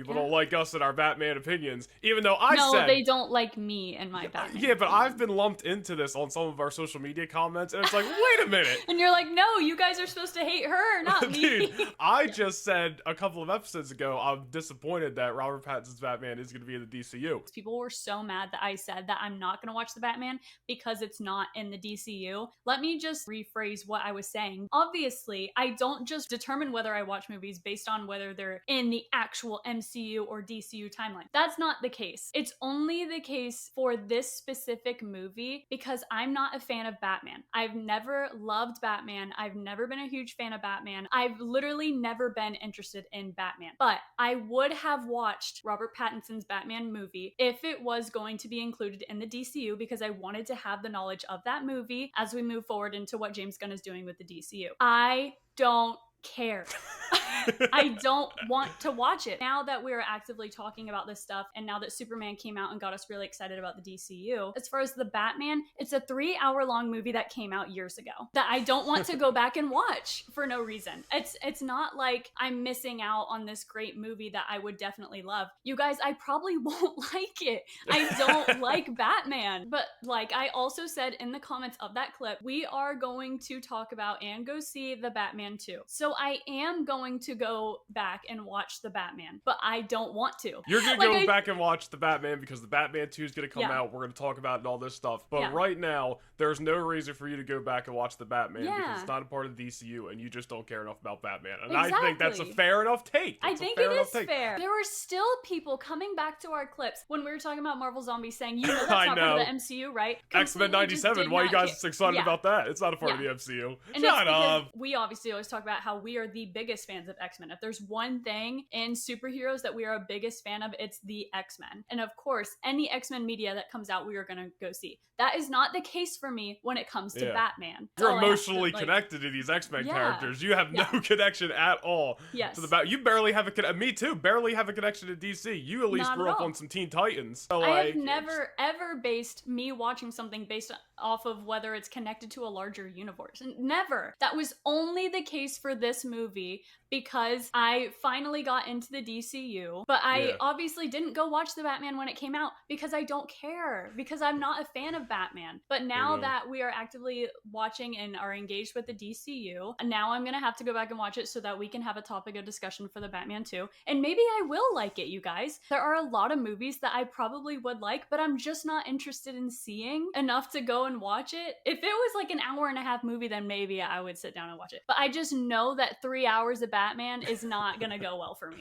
people don't like us and our Batman opinions, even though I no, said... they don't like me and my Batman Yeah, but opinions. I've been lumped into this on some of our social media comments, and it's like, wait a minute. And you're like, no, you guys are supposed to hate her, not me. Dude, I just said a couple of episodes ago, I'm disappointed that Robert Pattinson's Batman is going to be in the DCU. People were so mad that I said that I'm not going to watch the Batman because it's not in the DCU. Let me just rephrase what I was saying. Obviously, I don't just determine whether I watch movies based on whether they're in the actual MCU or DCU timeline. That's not the case. It's only the case for this specific movie because I'm not a fan of Batman. I've never loved Batman. I've never been a huge fan of Batman. I've literally never been interested in Batman. But I would have watched Robert Pattinson's Batman movie if it was going to be included in the DCU because I wanted to have the knowledge of that movie as we move forward into what James Gunn is doing with the DCU. I don't care. I don't want to watch it. Now that we're actively talking about this stuff, and now that Superman came out and got us really excited about the DCU, as far as the Batman, it's a 3-hour-long movie that came out years ago that I don't want to go back and watch for no reason. It's not like I'm missing out on this great movie that I would definitely love. You guys, I probably won't like it. I don't like Batman. But like I also said in the comments of that clip, we are going to talk about and go see the Batman 2. So I am going to go back and watch the Batman, but I don't want to. You're gonna go back and watch the Batman because the Batman 2 is gonna come out. We're gonna talk about it and all this stuff. But right now, there's no reason for you to go back and watch the Batman because it's not a part of the DCU and you just don't care enough about Batman. And I think that's a fair enough take. I think it is fair. There were still people coming back to our clips when we were talking about Marvel Zombies saying, you know, that's not part of the MCU, right? X-Men 97. Why are you guys excited about that? It's not a part of the MCU. And shut up. We obviously always talk about how we are the biggest fans of X-Men. If there's one thing in superheroes that we are a biggest fan of, it's the X-Men. And of course, any X-Men media that comes out, we are going to go see. That is not the case for me when it comes to Batman. You're emotionally connected to these X-Men characters. You have no connection at all to the Bat. You barely have a me too, barely have a connection to DC. You at least grew up on some Teen Titans. So I have never ever based me watching something based off of whether it's connected to a larger universe. Never. That was only the case for this movie because I finally got into the DCU, but I obviously didn't go watch the Batman when it came out because I don't care, because I'm not a fan of Batman. But now that we are actively watching and are engaged with the DCU, now I'm gonna have to go back and watch it so that we can have a topic of discussion for the Batman 2. And maybe I will like it, you guys. There are a lot of movies that I probably would like, but I'm just not interested in seeing enough to go and watch it. If it was like an hour-and-a-half movie, then maybe I would sit down and watch it. But I just know that 3 hours of Batman is not gonna go well for me.